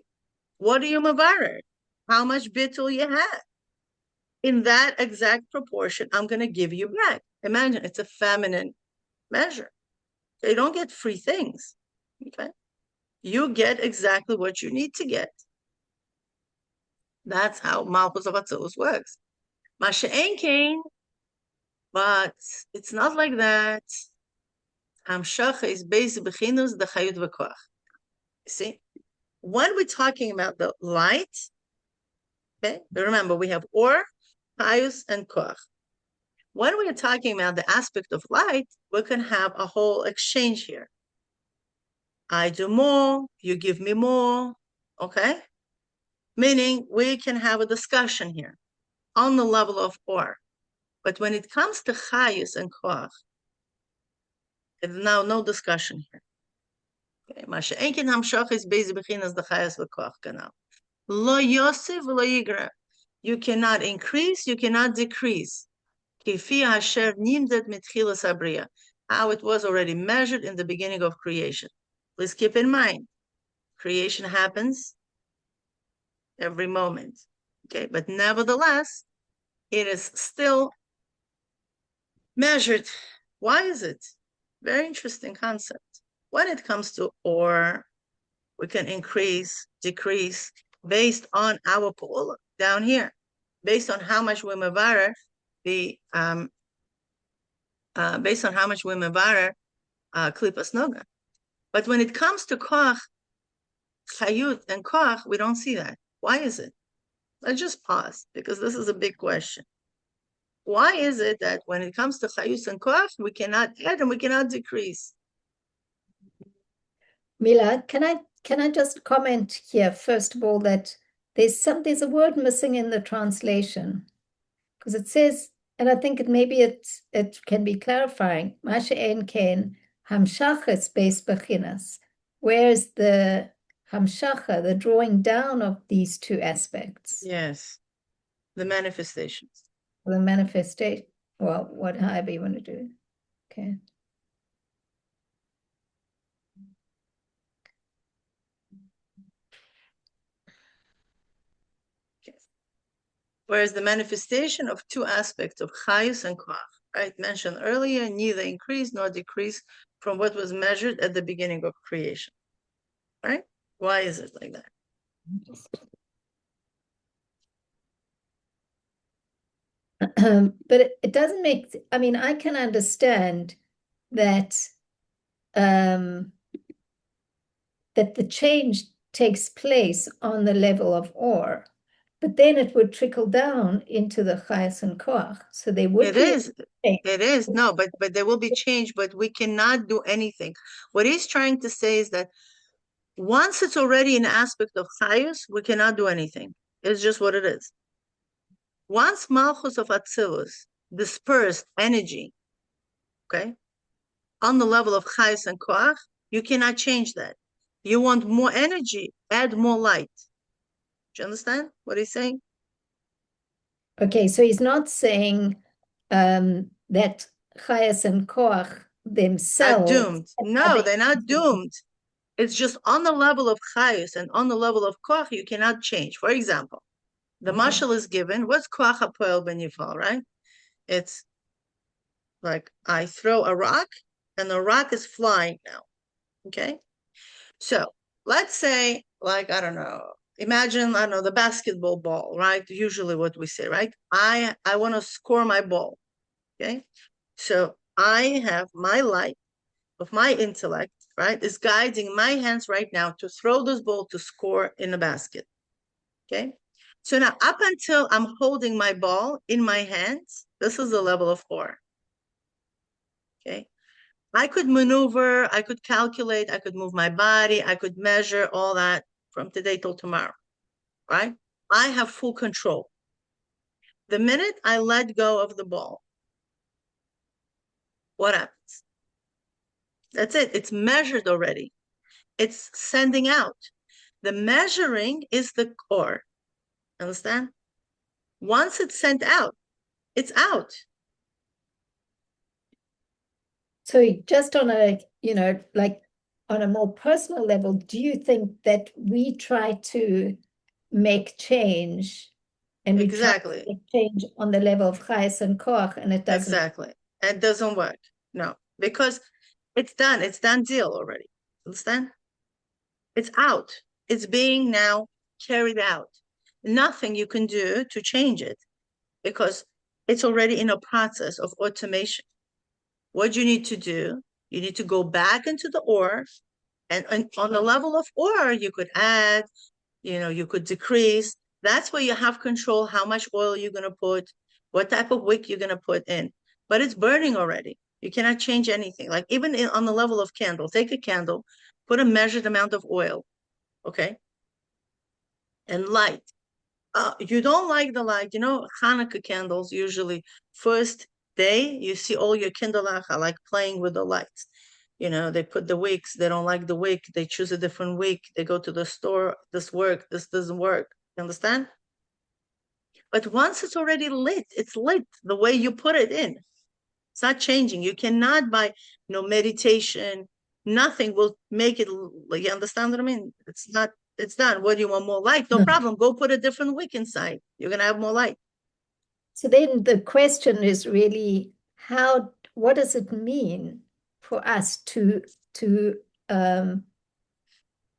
What do you mavarer? How much bitul you have? In that exact proportion, I'm going to give you back. Imagine, it's a feminine measure. You don't get free things. Okay, you get exactly what you need to get. That's how Malchus of Atzilus works. Masha'en kain, but it's not like that. Hamshacha is based bechinus the chayut v'koach. See, when we're talking about the light, okay, remember we have or, chayus, and koach. When we are talking about the aspect of light, we can have a whole exchange here. I do more, you give me more, okay? Meaning we can have a discussion here on the level of or. But when it comes to chayus and koach, there's now no discussion here. Okay, Masha'enkin hamshach is based bechinas the chayus v'koach kanal. Lo yosef lo yigra. You cannot increase, you cannot decrease. Kifi asher nimdat mitchilas abriya. How it was already measured in the beginning of creation. Please keep in mind, creation happens every moment. Okay, but nevertheless, it is still measured. Why is it? Very interesting concept. When it comes to or, we can increase, decrease based on our pool down here, based on how much we mevarer the based on how much we mevarer klipas noga. But when it comes to koach, chayut, and koach, we don't see that. Why is it? Let's just pause, because this is a big question. Why is it that when it comes to chayut and koach, we cannot add and we cannot decrease? Mila, can I just comment here, first of all, that there's a word missing in the translation, because it says, and I think it can be clarifying, Masha'en ken hamshachas beis bechinas. Where's the hamshacha, the drawing down of these two aspects, Yes. The manifestations. the manifestation. Well, however you want to do it. Okay. Whereas the manifestation of two aspects of chayus and koach, right, mentioned earlier, neither increase nor decrease from what was measured at the beginning of creation, right? Why is it like that? But it doesn't make, I mean, I can understand that that the change takes place on the level of or, but then it would trickle down into the chayas and koach. So they would It be is. change. It is. No, but there will be change, but we cannot do anything. What he's trying to say is that once it's already an aspect of chayus, we cannot do anything. It's just what it is. Once malchus of atzilus dispersed energy, okay, on the level of chayus and koach, you cannot change that. You want more energy, add more light. Do you understand what he's saying? Okay, so he's not saying that chayas and koach Are themselves doomed. No, they're not doomed. It's just on the level of chayus and on the level of koach, you cannot change. For example, the mashal is given. What's koach hapoel ben yifal, right? It's like I throw a rock and the rock is flying now. Okay? So let's say, like, I don't know, imagine, I don't know, the basketball ball, right? Usually what we say, right? I want to score my ball. Okay? So I have my light of my intellect, right, is guiding my hands right now to throw this ball to score in the basket. Okay? So now up until I'm holding my ball in my hands, this is the level of or. Okay? I could maneuver, I could calculate, I could move my body, I could measure all that from today till tomorrow, right? I have full control. The minute I let go of the ball, what happens? That's it. It's measured already. It's sending out. The measuring is the or. Understand? Once it's sent out, it's out. So just on a, like on a more personal level, do you think that we try to make change and we try to Exactly. make change on the level of chayes and koach and it doesn't? Exactly. It doesn't work. No, because it's done. It's done deal already. Understand? It's out. It's being now carried out. Nothing you can do to change it because it's already in a process of automation. What you need to do, you need to go back into the or, and on the level of or, you could add, you could decrease. That's where you have control how much oil you're going to put, what type of wick you're going to put in. But it's burning already. You cannot change anything. Like even on the level of candle, take a candle, put a measured amount of oil, okay? And light. You don't like the light. Hanukkah candles, usually first day, you see all your kindlech are like playing with the lights. They put the wicks, they don't like the wick, they choose a different wick, they go to the store, this doesn't work. You understand? But once it's already lit, it's lit the way you put it in. It's not changing. You cannot by meditation, nothing will make it. You understand what I mean? It's done. What do you want, more light? No problem. Go put a different wick inside. You're gonna have more light. So then the question is really what does it mean for us to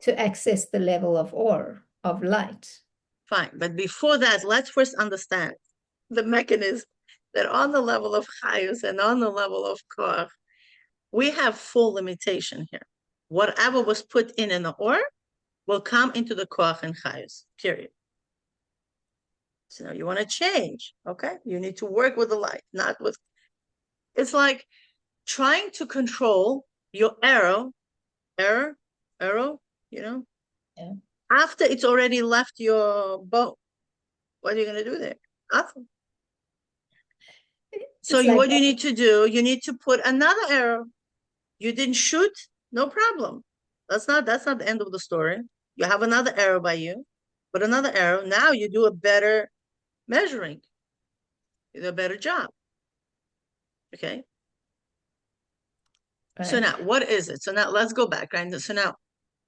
access the level of or, of light? Fine. But before that, let's first understand the mechanism that on the level of chayus and on the level of koach, we have full limitation here. Whatever was put in the or will come into the koach and chayus, period. So you want to change, okay? You need to work with the light, not with. It's like trying to control your arrow, Yeah. after it's already left your bow. What are you going to do there? Nothing. So what you need to do, you need to put another arrow. You didn't shoot, no problem. That's not the end of the story. You have another arrow by you, but another arrow. Now you do a better measuring. You do a better job. Okay. So now, what is it? So now let's go back, right?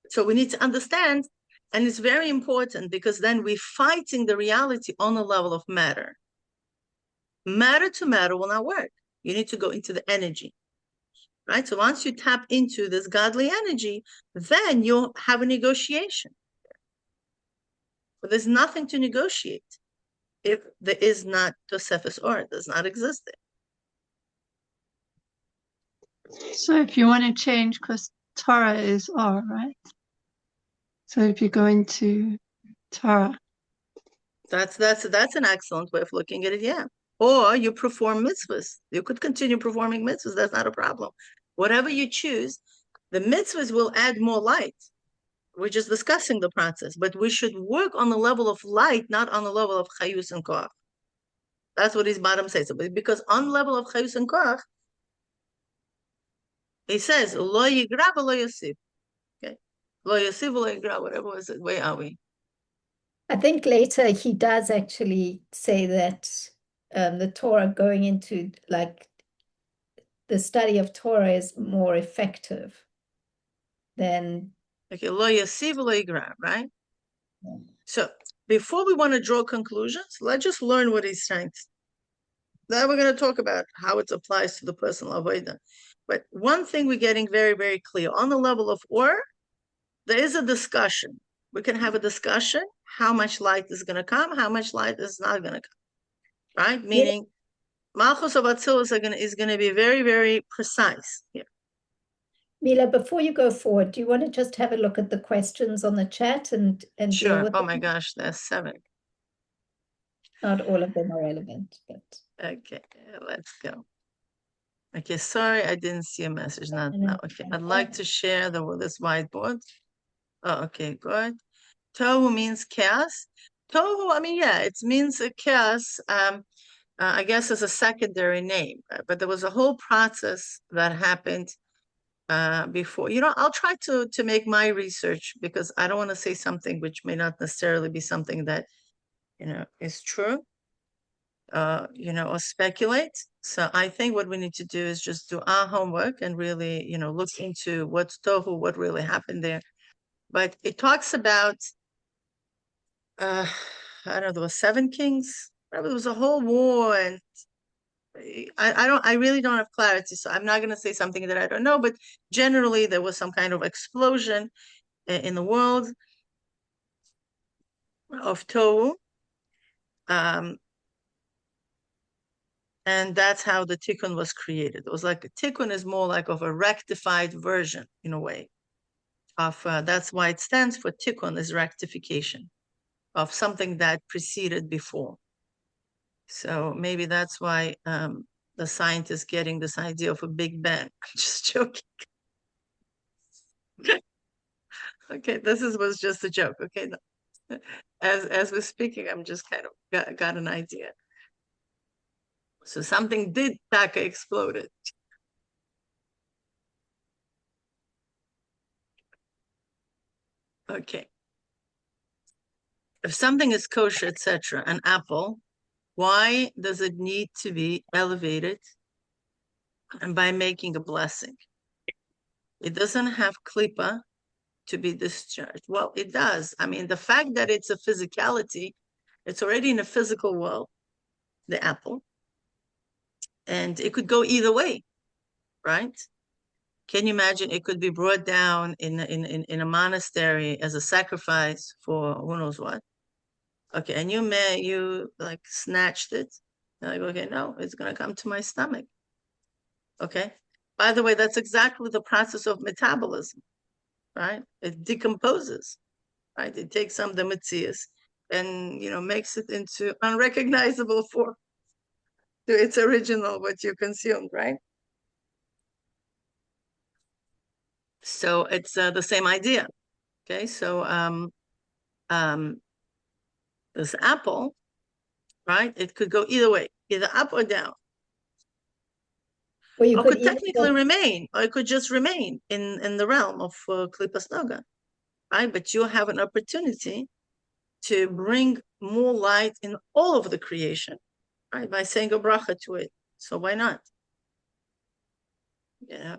So we need to understand, and it's very important because then we're fighting the reality on the level of matter. Matter to matter will not work. You need to go into the energy, right? So once you tap into this godly energy, then you'll have a negotiation. But there's nothing to negotiate if there is not Tosefes Or, it does not exist there. So if you want to change, because Torah is Or, right? So if you go into Torah. That's an excellent way of looking at it, yeah. Or you perform mitzvahs. You could continue performing mitzvahs. That's not a problem. Whatever you choose, the mitzvahs will add more light. We're just discussing the process, but we should work on the level of light, not on the level of chayus and koach. That's what his bottom says. Because on the level of chayus and koach, he says, lo yigra lo yosif. Okay. Lo yosif lo yigra, whatever was it. Where are we? I think later he does actually say that the Torah going into like the study of Torah is more effective than. Okay, lo yasiv lo yigra, right? Yeah. So before we want to draw conclusions, let's just learn what he's saying. Then we're going to talk about how it applies to the personal avodah. But one thing we're getting very, very clear on the level of Or, there is a discussion. We can have a discussion how much light is going to come, how much light is not going to come, right? Meaning, Malchus of Atzilus is going to be very, very precise here. Mila, before you go forward, do you want to just have a look at the questions on the chat and Sure. deal with Oh them? my gosh, there's 7. Not all of them are relevant, but okay, let's go. Okay, sorry, I didn't see a message. Not now. Okay, I'd like to share this whiteboard. Oh, okay, good. Tohu means chaos. Tohu, I mean, yeah, it means chaos. I guess as a secondary name, but there was a whole process that happened before. I'll try to make my research because I don't want to say something which may not necessarily be something that is true. Or speculate. So I think what we need to do is just do our homework and really, look into what's tohu, what really happened there. But it talks about, I don't know, there were 7 kings. Probably there was a whole war, and I really don't have clarity. So I'm not going to say something that I don't know. But generally, there was some kind of explosion in the world of tohu. And that's how the tikkun was created. It was like a tikkun is more like of a rectified version in a way of, that's why it stands for tikkun, is rectification of something that preceded before. So maybe that's why the scientists getting this idea of a Big Bang. I'm just joking. Okay, was just a joke. Okay, as we're speaking, I'm just kind of got an idea. So something did taka exploded. Okay. If something is kosher, etc., an apple, why does it need to be elevated? And by making a blessing. It doesn't have klipa to be discharged. Well, it does. I mean, the fact that it's a physicality, it's already in a physical world, the apple. And it could go either way, right? Can you imagine it could be brought down in a monastery as a sacrifice for who knows what? Okay, and you like snatched it. And I go, okay, no, it's gonna come to my stomach. Okay. By the way, that's exactly the process of metabolism, right? It decomposes, right? It takes some of the mitzias and makes it into unrecognizable form to its original, what you consumed, right? So it's the same idea. Okay, so this apple, right? It could go either way, either up or down. Or you or could technically remain, or it could just remain in the realm of Klipas Noga. right? But you have an opportunity to bring more light in all of the creation, right? By saying a bracha to it. So why not? Yeah.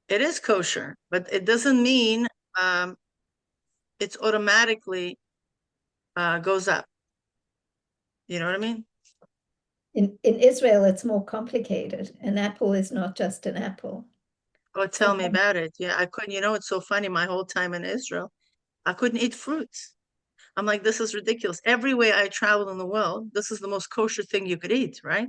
It is kosher, but it doesn't mean it's automatically goes up. You know what I mean? In Israel, it's more complicated. An apple is not just an apple. Oh, tell me about it. Yeah, I couldn't, it's so funny. My whole time in Israel, I couldn't eat fruits. I'm like, this is ridiculous. Everywhere I travel in the world, this is the most kosher thing you could eat, right?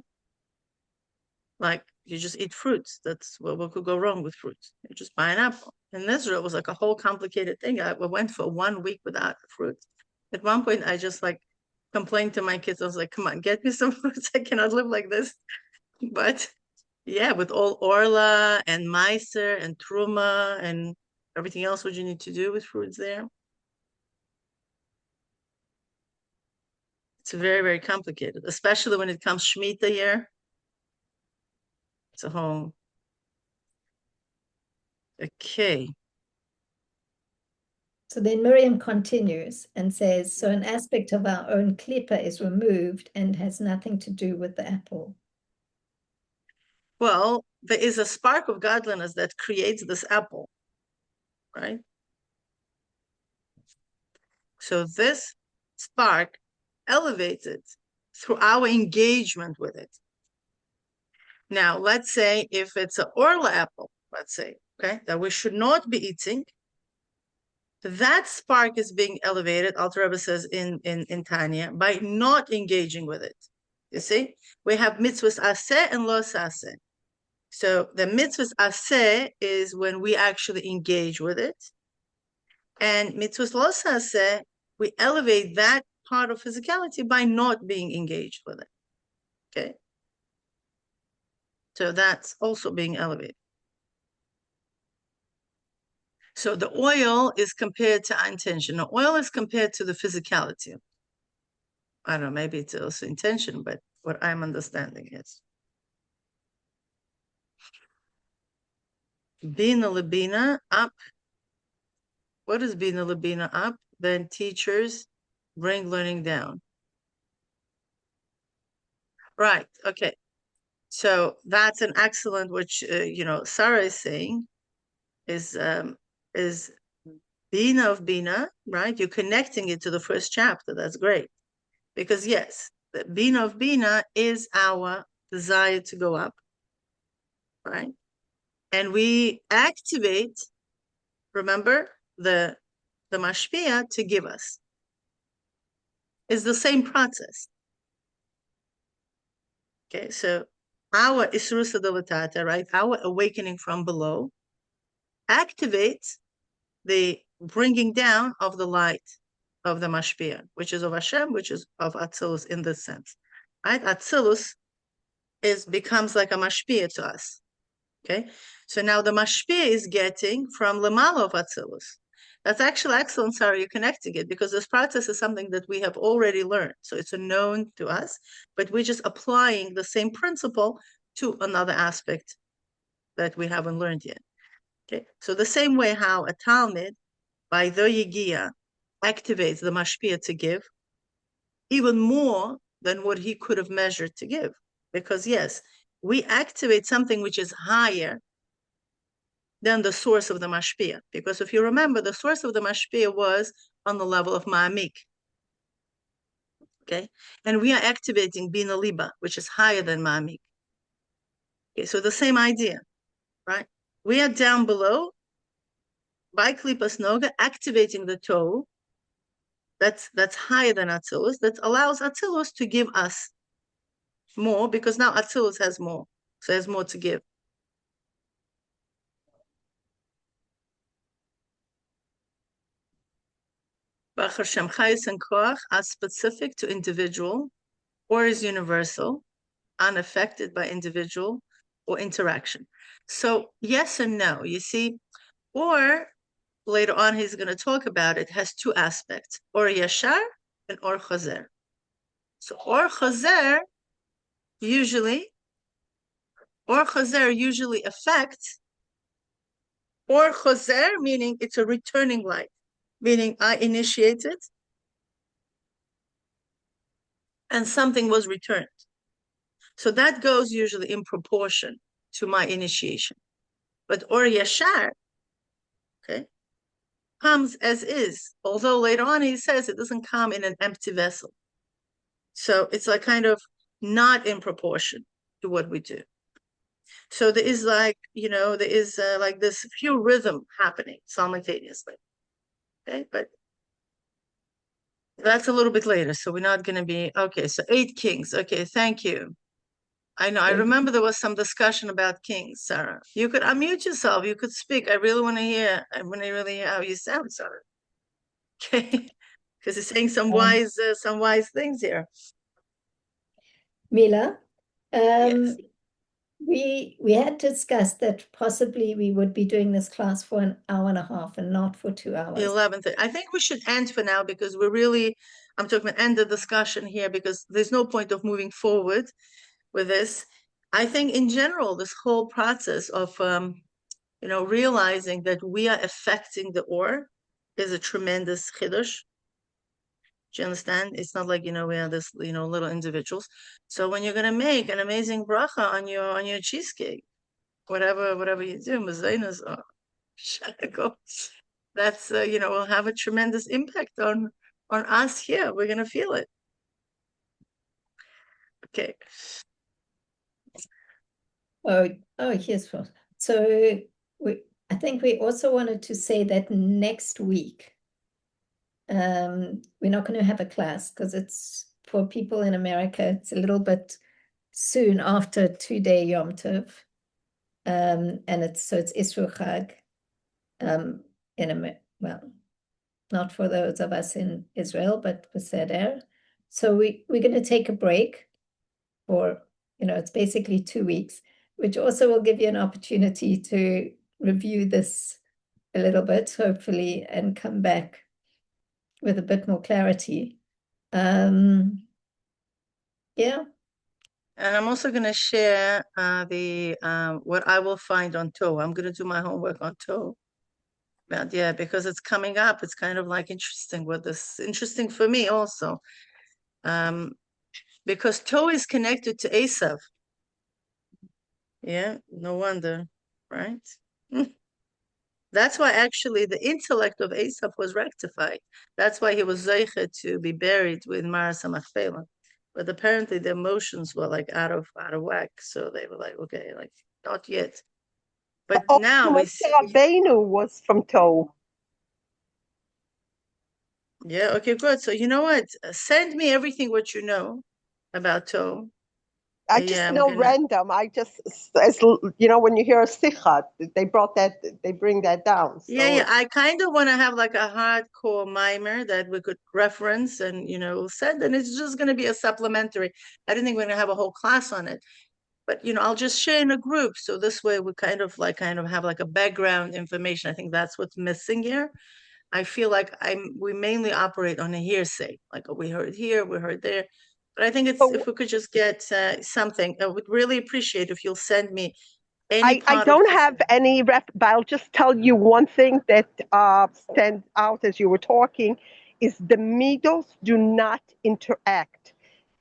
Like, you just eat fruits. That's what could go wrong with fruits. You just buy an apple. In Israel, it was like a whole complicated thing. I went for 1 week without fruit. At one point, I just like complained to my kids. I was like, come on, get me some fruits. I cannot live like this. But yeah, with all Orla and Meiser and Truma and everything else what you need to do with fruits there. It's very, very complicated, especially when it comes Shemitah here. It's a whole. Okay. So then Miriam continues and says, so an aspect of our own klippa is removed and has nothing to do with the apple. Well, there is a spark of godliness that creates this apple, right? So this spark elevates it through our engagement with it. Now, let's say if it's an Orla apple, let's say, okay, that we should not be eating, that spark is being elevated, Alter Rebbe says in Tanya, by not engaging with it. You see, we have mitzvahs aseh and lo aseh. So the mitzvahs aseh is when we actually engage with it. And mitzvahs lo aseh, we elevate that part of physicality by not being engaged with it. Okay. So that's also being elevated. So the oil is compared to intention. The oil is compared to the physicality. I don't know, maybe it's also intention, but what I'm understanding is Bina Labina up. What is Bina Labina up? Then teachers bring learning down. Right, okay. So that's an excellent, which, Sarah is saying is Bina of Bina, right? You're connecting it to the first chapter. That's great. Because yes, the Bina of Bina is our desire to go up, right? And we activate, remember, the mashpia to give us. It's the same process. Okay, so our Isrusa Delatata, right? Our awakening from below activates the bringing down of the light of the mashpia, which is of Hashem, which is of Atzilus in this sense, right? Atzilus becomes like a mashpia to us. Okay, so now the mashpia is getting from lemala of Atzilus. That's actually excellent, Sarah, you're connecting it, because this process is something that we have already learned. So it's a known to us, but we're just applying the same principle to another aspect that we haven't learned yet. Okay, so the same way how a Talmud, by the Yigia, activates the mashpia to give, even more than what he could have measured to give. Because yes, we activate something which is higher than the source of the mashpia. Because if you remember, the source of the mashpia was on the level of ma'amik. Okay, and we are activating bina liba, which is higher than ma'amik. Okay, so the same idea, right? We are down below by klipas noga, activating the toe. That's higher than Atzilus. That allows Atzilus to give us more, because now Atzilus has more, so has more to give. Bachar Shem Chayis and Koach are specific to individual or is universal, unaffected by individual or interaction. So yes and no, you see, or later on he's going to talk about it, has two aspects, or Yashar and or Chazer. So or Chazer usually affects Or choser, meaning it's a returning light, meaning I initiated and something was returned. So that goes usually in proportion to my initiation. But or yashar, okay, comes as is, although later on he says it doesn't come in an empty vessel. So it's like kind of not in proportion to what we do. So there is like, there is like this few rhythm happening simultaneously. Okay, but that's a little bit later. So we're not going to be, okay, so 8 kings. Okay, thank you. I know, I remember there was some discussion about kings, Sarah. You could unmute yourself, you could speak. I really want to hear how you sound, Sarah. Okay, because you're saying some wise things here. Mila, Yes. we had discussed that possibly we would be doing this class for an hour and a half and not for 2 hours. 11:30. I think we should end for now because I'm talking about end the discussion here because there's no point of moving forward with this. I think in general, this whole process of, realizing that we are affecting the or is a tremendous chiddush. Do you understand? It's not like, we are this, little individuals. So when you're going to make an amazing bracha on your cheesecake, whatever you do, mazenas or shako, that's, will have a tremendous impact on us here. We're going to feel it. Okay. Oh, here's what. So I think we also wanted to say that next week, we're not going to have a class because it's for people in America. It's a little bit soon after 2-day Yom Tov, and it's Isru Chag, not for those of us in Israel, but Beseder. So we're going to take a break for, it's basically 2 weeks, which also will give you an opportunity to review this a little bit, hopefully, and come back with a bit more clarity. Yeah. And I'm also going to share what I will find on Toe. I'm going to do my homework on Toe. But yeah, because it's coming up, it's kind of like interesting for me also. Because Toe is connected to Esav. Yeah, no wonder, right? That's why actually the intellect of Esav was rectified. That's why he was zeicha to be buried with Maras HaMachpelah. But apparently the emotions were like out of whack. So they were like, okay, like not yet. But now we see. Rabbeinu was from Toe. Yeah, okay, good. So you know what? Send me everything what you know about Toe. I just know random. I just, when you hear a sikha, they bring that down. So. Yeah. I kind of want to have like a hardcore mimer that we could reference and, send, and it's just going to be a supplementary. I don't think we're going to have a whole class on it, but, I'll just share in a group. So this way we kind of have like a background information. I think that's what's missing here. I feel like we mainly operate on a hearsay, like we heard here, we heard there. But I think if we could just get something, I would really appreciate if you'll send me any I don't have any but I'll just tell you one thing that stands out as you were talking is the midos do not interact.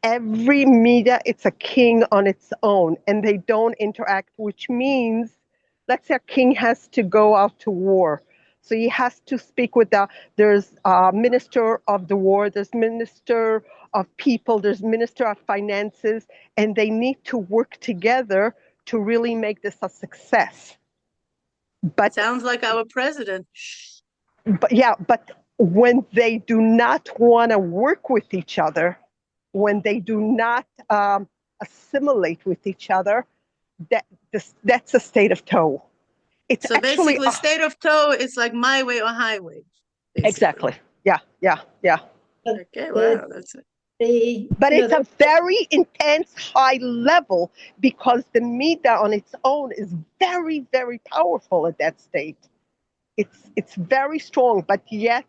Every midah, it's a king on its own, and they don't interact, which means, let's say a king has to go out to war. So he has to speak with there's a minister of the war, there's minister of people, there's minister of finances, and they need to work together to really make this a success. But sounds like our president. But when they do not want to work with each other, when they do not assimilate with each other, that's a state of Toe. It's so basically state of Toe is like my way or highway. Basically. Exactly. Yeah. Okay, wow, that's it. But it's a very intense high level because the midah on its own is very, very powerful at that state. It's very strong, but yet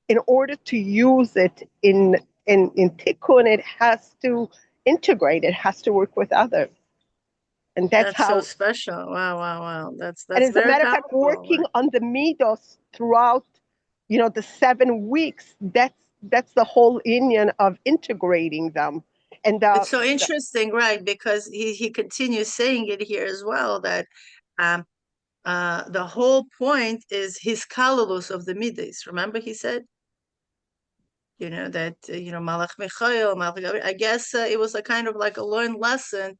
in order to use it in tikkun, it has to integrate, it has to work with others. And that's so how, special. Wow, wow, wow. That's and as a very matter of fact, powerful. working on the midos throughout, the 7 weeks, that's the whole Indian of integrating them. And It's so interesting, right? Because he continues saying it here as well, that the whole point is his kalulus of the midas. Remember he said, that, Malach Michael, I guess it was a kind of like a learned lesson.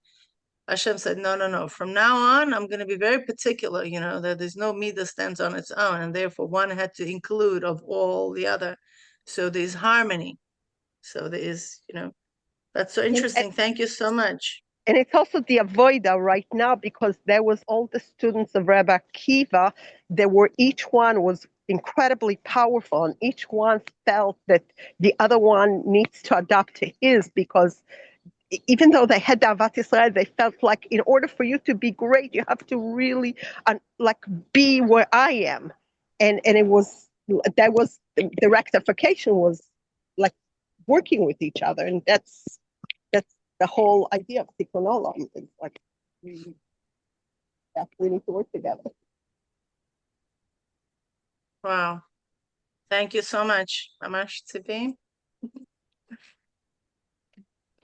Hashem said, no. From now on, I'm going to be very particular, that there's no midah stands on its own. And therefore, one had to include of all the other. So there's harmony. So there is, that's so interesting. Thank you so much. And it's also the avoida right now, because there was all the students of Rabbi Akiva. Each one was incredibly powerful, and each one felt that the other one needs to adopt to his, because even though they had the Avat Israel, they felt like in order for you to be great, you have to really be where I am. And the rectification was like working with each other, and that's the whole idea of Tikkun Olam. It's like we need to work together. Wow. Thank you so much, Mamash Tzipi.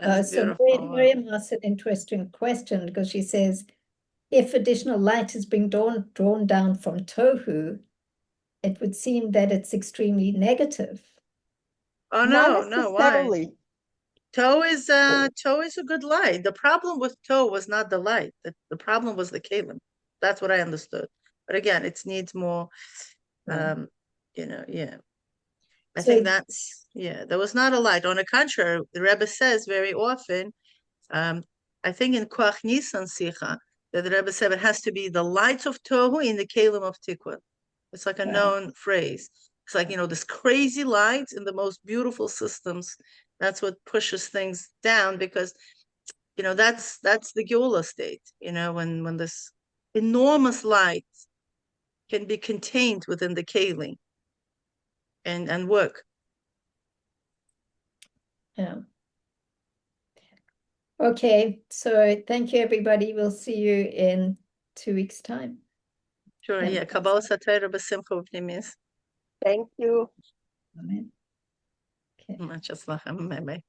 So Miriam asked an interesting question, because she says, if additional light is being drawn down from Tohu, it would seem that it's extremely negative. Oh, Not no, why? necessarily. Toe is a good light. The problem with toe was not the light. The problem was the kalim. That's what I understood. But again, it needs more, yeah. I think there was not a light. On the contrary, the Rebbe says very often, I think in Koach Nisan Sicha, that the Rebbe said it has to be the lights of Tohu in the kalim of Tikkun. It's like a known phrase. It's like, this crazy light in the most beautiful systems. That's what pushes things down, because, that's the Geula state, when this enormous light can be contained within the Keli and work. Yeah. Okay, so thank you, everybody. We'll see you in 2 weeks' time. Sure, yeah. Kabbalah Satira B'Simcha V'Pnimis. Thank you. Amen. Okay. Bye-bye.